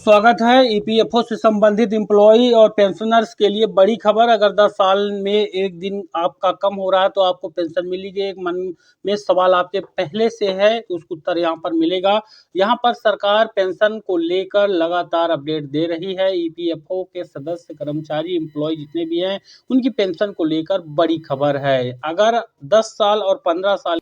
स्वागत है। ईपीएफओ से संबंधित एम्प्लॉई और पेंशनर्स के लिए बड़ी खबर। अगर 10 साल में एक दिन आपका कम हो रहा है तो आपको पेंशन मिलेगी। एक मन में सवाल आपके पहले से है तो उसका उत्तर यहाँ पर मिलेगा। यहाँ पर सरकार पेंशन को लेकर लगातार अपडेट दे रही है। ईपीएफओ के सदस्य, कर्मचारी, एम्प्लॉय जितने भी हैं उनकी पेंशन को लेकर बड़ी खबर है। अगर 10 साल और 15 साल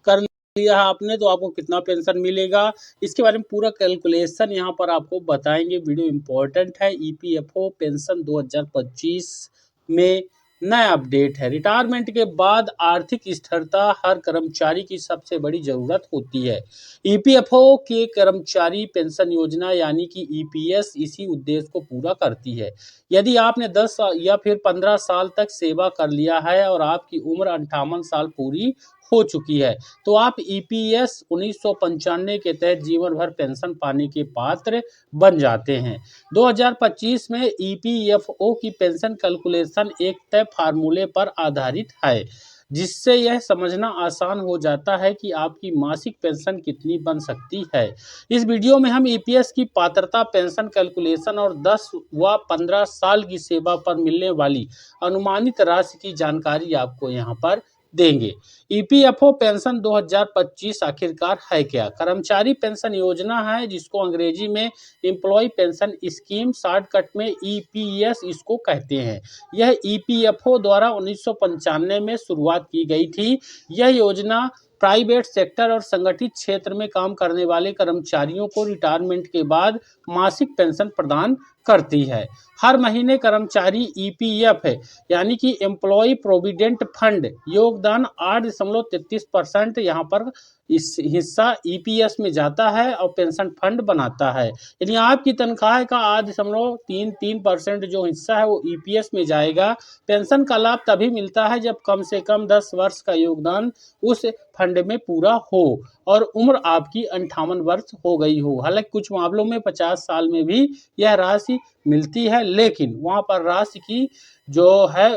कर लिया आपने तो आपको कितना पेंशन मिलेगा, इसके बारे में पूरा कैलकुलेशन यहाँ पर आपको बताएंगे। वीडियो इंपॉर्टेंट है। ईपीएफओ पेंशन 2025 में नया अपडेट है। रिटायरमेंट के बाद आर्थिक स्थिरता हर कर्मचारी की सबसे बड़ी जरूरत होती है। ईपीएफओ के कर्मचारी पेंशन योजना यानी कि ईपीएस इसी उद्देश्य को पूरा करती है। यदि आपने 10 या फिर 15 साल तक सेवा कर लिया है और आपकी उम्र 58 साल पूरी हो चुकी है तो आप ईपीएस 1995 के तहत जीवन भर पेंशन पाने के पात्र बन जाते हैं। 2025 में ईपीएफओ की पेंशन कैलकुलेशन एक तय फार्मूले पर आधारित है, जिससे यह समझना आसान हो जाता है कि आपकी मासिक पेंशन कितनी बन सकती है। इस वीडियो में हम ईपीएस की पात्रता, पेंशन कैलकुलेशन और 10 व 15 साल की सेवा पर मिलने वाली अनुमानित राशि की जानकारी आपको यहाँ पर देंगे। ईपीएफओ पेंशन 2025 आखिरकार है क्या? कर्मचारी पेंशन योजना है, जिसको अंग्रेजी में एम्प्लॉय पेंशन स्कीम, शॉर्टकट में ईपीएस इसको कहते हैं। यह ईपीएफओ द्वारा 1995 में शुरुआत की गई थी। यह योजना प्राइवेट सेक्टर और संगठित क्षेत्र में काम करने वाले कर्मचारियों को रिटायरमेंट के बाद मासिक पेंशन प्रदान करती है। हर महीने कर्मचारी ईपीएफ यानी कि एम्प्लॉय प्रोविडेंट फंड योगदान 8.33% यहाँ पर इस हिस्सा ईपीएस में जाता है और पेंशन फंड बनाता है। यानी आपकी तनख्वाह का 8.33% जो हिस्सा है वो ईपीएस में जाएगा। पेंशन का लाभ तभी मिलता है जब कम से कम 10 वर्ष का योगदान उस फंड में पूरा हो और उम्र आपकी 58 वर्ष हो गई हो। हालांकि कुछ मामलों में 50 साल में भी यह राशि मिलती है, लेकिन वहां पर राशि की जो है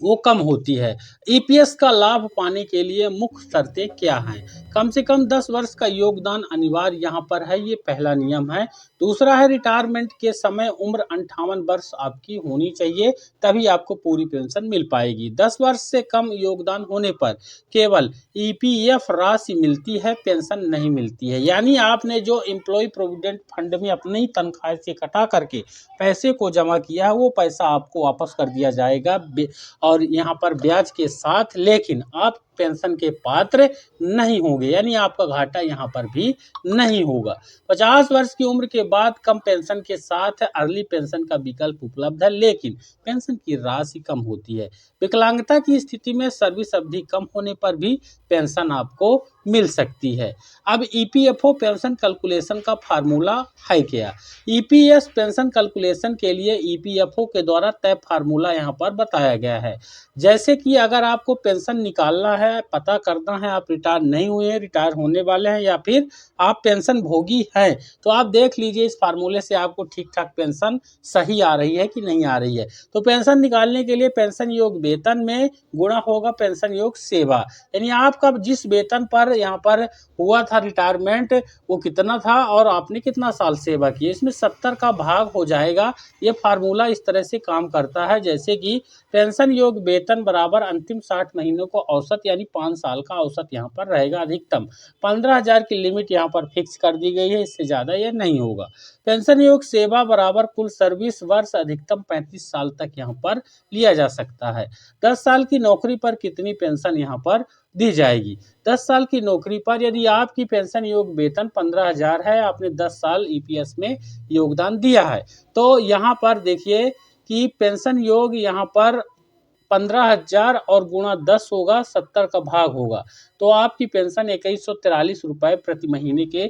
वो कम होती है। ईपीएस का लाभ पाने के लिए मुख्य शर्तें क्या हैं? कम से कम 10 वर्ष का योगदान अनिवार्य यहाँ पर है, ये पहला नियम है। दूसरा है रिटायरमेंट के समय उम्र 58 वर्ष आपकी होनी चाहिए, तभी आपको पूरी पेंशन मिल पाएगी। 10 वर्ष से कम योगदान होने पर केवल ईपीएफ राशि मिलती है, पेंशन नहीं मिलती है। यानी आपने जो एम्प्लॉय प्रोविडेंट फंड में अपनी तनख्वाह से कटा करके पैसे को जमा किया है वो पैसा आपको वापस कर दिया जाएगा और यहाँ पर ब्याज के साथ, लेकिन आप पेंशन के पात्र नहीं होंगे, यानी आपका घाटा यहाँ पर भी नहीं होगा। 50 वर्ष की उम्र के बाद कम पेंशन के साथ अर्ली पेंशन का विकल्प उपलब्ध है, लेकिन पेंशन की राशि कम होती है। विकलांगता की स्थिति में सर्विस अवधि कम होने पर भी पेंशन आपको मिल सकती है। अब ईपीएफओ पेंशन कैलकुलेशन का फार्मूला है क्या? ईपीएस पेंशन कैलकुलेशन के लिए ईपीएफओ के द्वारा तय फार्मूला यहाँ पर बताया गया है। जैसे कि अगर आपको पेंशन निकालना है, पता करना है आप रिटायर नहीं हुए हैं, रिटायर होने वाले हैं या फिर आप पेंशन भोगी हैं, तो आप देख लीजिए इस फार्मूले से आपको ठीक ठाक पेंशन सही आ रही है कि नहीं आ रही है। तो पेंशन निकालने के लिए पेंशन योग वेतन में गुणा होगा पेंशन योग सेवा, यानी आपका जिस वेतन पर यहाँ पर हुआ था रिटायरमेंट वो कितना था और आपने कितना साल सेवा की, इसमें 70 का भाग हो जाएगा। ये फार्मूला इस तरह से काम करता है जैसे कि पेंशन योग वेतन बराबर अंतिम 60 महीनों को औसत, यानी 5 साल का औसत यहाँ पर रहेगा। अधिकतम 15,000 की लिमिट यहाँ पर फिक्स कर दी गई है, इससे ज़्यादा यह नहीं होगा। पेंशन योग सेवा बराबर कुल सर्विस वर्ष, अधिकतम 35 साल तक यहाँ पर लिया जा सकता है। 10 साल की नौकरी पर कितनी पेंशन यहाँ पर दी जाएगी? 10 साल की नौकरी पर यदि आपकी पेंशन योग वेतन 15,000 है, आपने 10 साल ईपीएस में योगदान दिया है, तो यहाँ पर देखिए कि पेंशन योग यहाँ पर 15,000 और गुणा 10 होगा, 70 का भाग होगा, तो आपकी पेंशन 2143 रुपये प्रति महीने के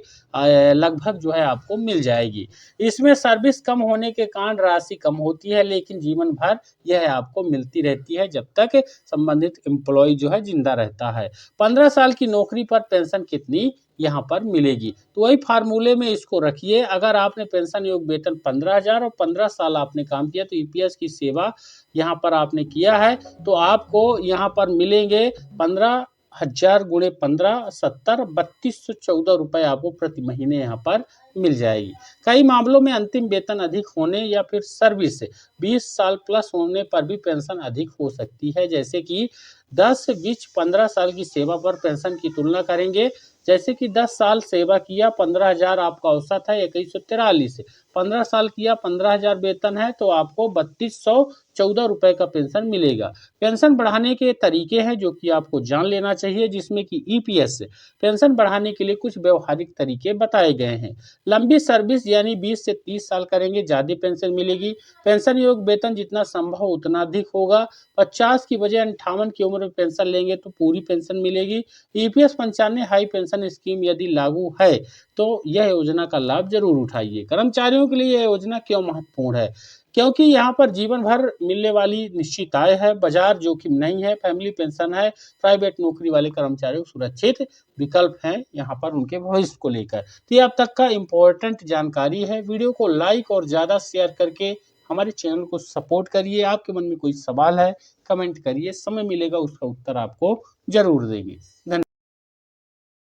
लगभग जो है आपको मिल जाएगी। इसमें सर्विस कम होने के कारण राशि कम होती है, लेकिन जीवन भर यह आपको मिलती रहती है जब तक संबंधित एम्प्लॉय जो है जिंदा रहता है। 15 साल की नौकरी पर पेंशन कितनी यहाँ पर मिलेगी, तो वही फार्मूले में इसको रखिए। अगर आपने पेंशन योग वेतन 15,000 और 15 साल आपने काम किया तो ईपीएस की सेवा यहाँ पर आपने किया है, तो आपको यहाँ पर मिलेंगे 15,000 गुणे 15, 70, 3214 रुपये आपको प्रति महीने यहाँ पर मिल जाएगी। कई मामलों में अंतिम वेतन अधिक होने या फिर सर्विस 20 साल प्लस होने पर भी पेंशन अधिक हो सकती है। जैसे कि 10, 20, 15 साल की सेवा पर पेंशन की तुलना करेंगे। जैसे कि 10 साल सेवा किया 15,000 आपका औसत है 2143, 15 साल किया 15,000 वेतन है तो आपको 3214 रुपए का पेंशन मिलेगा। पेंशन बढ़ाने के तरीके हैं जो कि आपको जान लेना चाहिए, जिसमें कि ईपीएस पेंशन बढ़ाने के लिए कुछ व्यवहारिक तरीके बताए गए हैं। लंबी सर्विस यानी 20 से 30 साल करेंगे ज़्यादा पेंशन मिलेगी। पेंशन योग्य वेतन जितना संभव उतना अधिक होगा। 50 की बजाय 58 की उम्र में पेंशन लेंगे तो पूरी पेंशन मिलेगी। ईपीएस 95 हाई पेंशन स्कीम यदि लागू है तो यह योजना का लाभ जरूर उठाइए। कर्मचारियों के लिए यह योजना क्यों महत्वपूर्ण है? क्योंकि यहाँ पर जीवन भर मिलने वाली निश्चित आय है, बाजार जोखिम नहीं है, फैमिली पेंशन है, प्राइवेट नौकरी वाले कर्मचारियों को सुरक्षित विकल्प हैं यहाँ पर उनके भविष्य को लेकर। तो ये अब तक का इम्पोर्टेंट जानकारी है। वीडियो को लाइक और ज़्यादा शेयर करके हमारे चैनल को सपोर्ट करिए। आपके मन में कोई सवाल है कमेंट करिए, समय मिलेगा उसका उत्तर आपको जरूर देंगे। धन्यवाद।